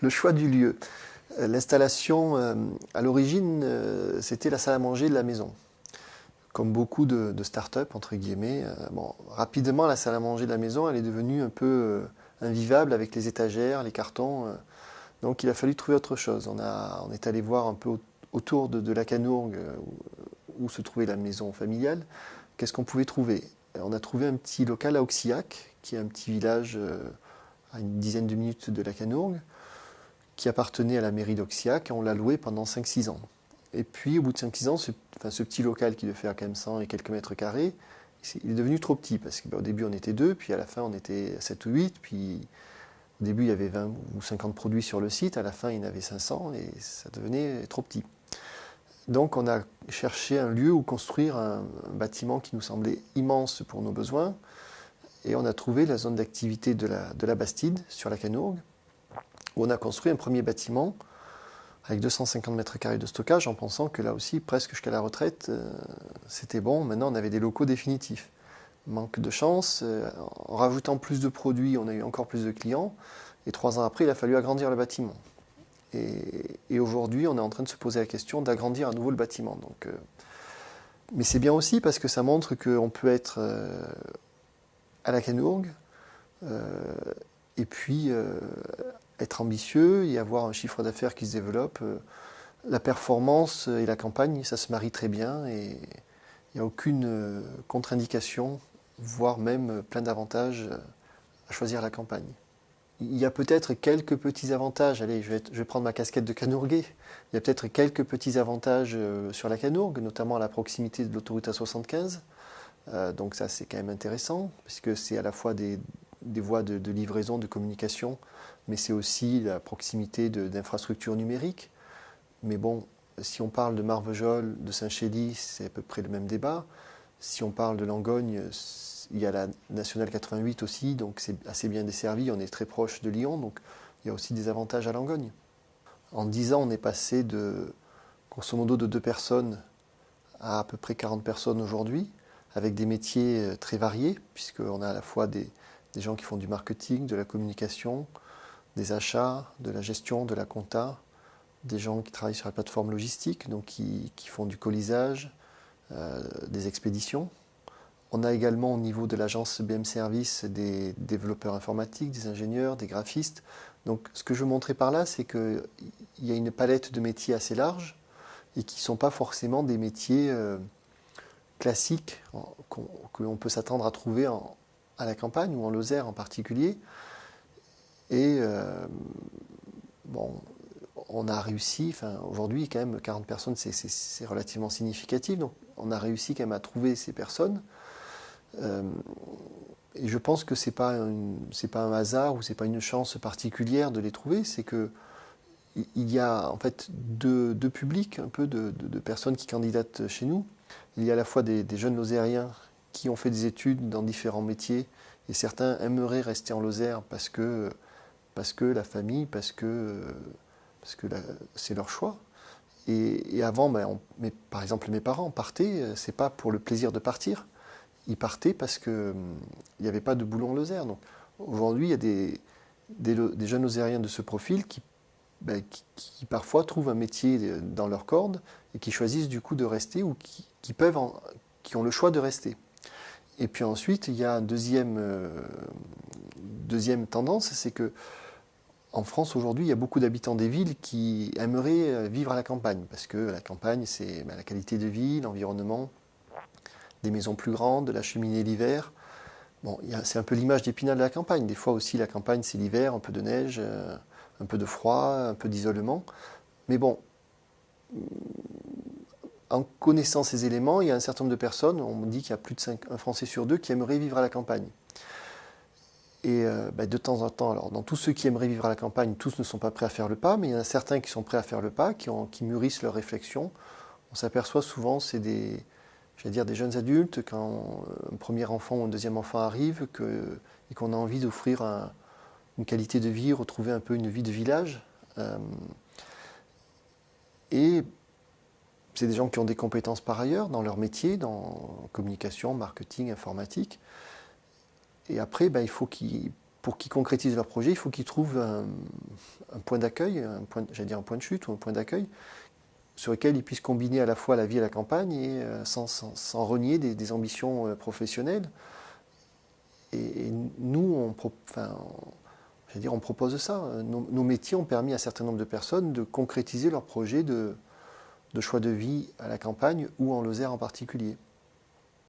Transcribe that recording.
Le choix du lieu. L'installation, à l'origine, c'était la salle à manger de la maison. Comme beaucoup de start-up, entre guillemets. Bon, rapidement, la salle à manger de la maison, elle est devenue un peu invivable avec les étagères, les cartons. Donc il a fallu trouver autre chose. On est allé voir un peu autour de la Canourgue, où se trouvait la maison familiale. Qu'est-ce qu'on pouvait trouver? On a trouvé un petit local à Auxillac, qui est un petit village à une dizaine de minutes de la Canourgue, qui appartenait à la mairie d'Auxillac, et on l'a loué pendant 5-6 ans. Et puis, au bout de 5-6 ans, ce petit local qui devait faire quand même 100 et quelques mètres carrés, il est devenu trop petit, parce qu'au début on était deux, puis à la fin on était 7 ou 8, puis au début il y avait 20 ou 50 produits sur le site, à la fin il y en avait 500, et ça devenait trop petit. Donc on a cherché un lieu où construire un bâtiment qui nous semblait immense pour nos besoins, et on a trouvé la zone d'activité de la Bastide, sur la Canourgue, où on a construit un premier bâtiment avec 250 mètres carrés de stockage, en pensant que là aussi, presque jusqu'à la retraite, c'était bon. Maintenant, on avait des locaux définitifs. Manque de chance, en rajoutant plus de produits, on a eu encore plus de clients, et 3 ans après, il a fallu agrandir le bâtiment. Et aujourd'hui, on est en train de se poser la question d'agrandir à nouveau le bâtiment. Donc, mais c'est bien aussi parce que ça montre qu'on peut être à la Canourgue, et puis être ambitieux et avoir un chiffre d'affaires qui se développe. La performance et la campagne, ça se marie très bien et il n'y a aucune contre-indication, voire même plein d'avantages à choisir la campagne. Il y a peut-être quelques petits avantages, allez, je vais prendre ma casquette de Canourguais, il y a peut-être quelques petits avantages sur la Canourgue, notamment à la proximité de l'autoroute A75. Donc ça c'est quand même intéressant, puisque c'est à la fois des voies de livraison, de communication, mais c'est aussi la proximité d'infrastructures numériques. Mais bon, si on parle de Marvejols, de Saint-Chély, c'est à peu près le même débat. Si on parle de Langogne, il y a la Nationale 88 aussi, donc c'est assez bien desservi, on est très proche de Lyon, donc il y a aussi des avantages à Langogne. En 10 ans, on est passé grosso modo, de 2 personnes à peu près 40 personnes aujourd'hui, avec des métiers très variés, puisqu'on a à la fois des gens qui font du marketing, de la communication, des achats, de la gestion, de la compta, des gens qui travaillent sur la plateforme logistique, donc qui font du colisage, des expéditions. On a également au niveau de l'agence BM Service des développeurs informatiques, des ingénieurs, des graphistes. Donc ce que je veux montrer par là, c'est qu'il y a une palette de métiers assez large et qui ne sont pas forcément des métiers classiques que l'on peut s'attendre à trouver à la campagne ou en Lozère en particulier. Et bon, on a réussi, enfin aujourd'hui quand même 40 personnes c'est relativement significatif, donc on a réussi quand même à trouver ces personnes. Et je pense que c'est pas un hasard ou c'est pas une chance particulière de les trouver, c'est que il y a en fait deux publics un peu de personnes qui candidatent chez nous. Il y a à la fois des jeunes Lozériens qui ont fait des études dans différents métiers et certains aimeraient rester en Lozère parce que la famille, parce que c'est leur choix. Et avant, par exemple, mes parents partaient, c'est pas pour le plaisir de partir, ils partaient parce qu'il n'y avait pas de boulot en Lozère. Donc aujourd'hui, il y a des jeunes Lozériens de ce profil qui parfois trouvent un métier dans leur corde et qui choisissent du coup de rester ou qui ont le choix de rester. Et puis ensuite, il y a une deuxième tendance, c'est que en France, aujourd'hui, il y a beaucoup d'habitants des villes qui aimeraient vivre à la campagne, parce que la campagne, c'est la qualité de vie, l'environnement, des maisons plus grandes, la cheminée l'hiver. Bon, c'est un peu l'image d'Épinal de la campagne. Des fois aussi, la campagne, c'est l'hiver, un peu de neige, un peu de froid, un peu d'isolement. Mais bon, en connaissant ces éléments, il y a un certain nombre de personnes, on me dit qu'il y a plus de un Français sur 2 qui aimerait vivre à la campagne. Et de temps en temps, alors dans tous ceux qui aimeraient vivre à la campagne, tous ne sont pas prêts à faire le pas, mais il y en a certains qui sont prêts à faire le pas, qui mûrissent leurs réflexions. On s'aperçoit souvent, c'est des jeunes adultes, quand un premier enfant ou un deuxième enfant arrive, et qu'on a envie d'offrir une qualité de vie, retrouver un peu une vie de village. Et c'est des gens qui ont des compétences par ailleurs dans leur métier, dans communication, marketing, informatique. Et après, il faut qu'ils pour qu'ils concrétisent leur projet, il faut qu'ils trouvent un point d'accueil, j'allais dire un point de chute ou un point d'accueil, sur lequel ils puissent combiner à la fois la vie et la campagne, et sans renier des ambitions professionnelles. Et nous, on propose ça. Nos métiers ont permis à un certain nombre de personnes de concrétiser leur projet de choix de vie à la campagne ou en Lozère en particulier.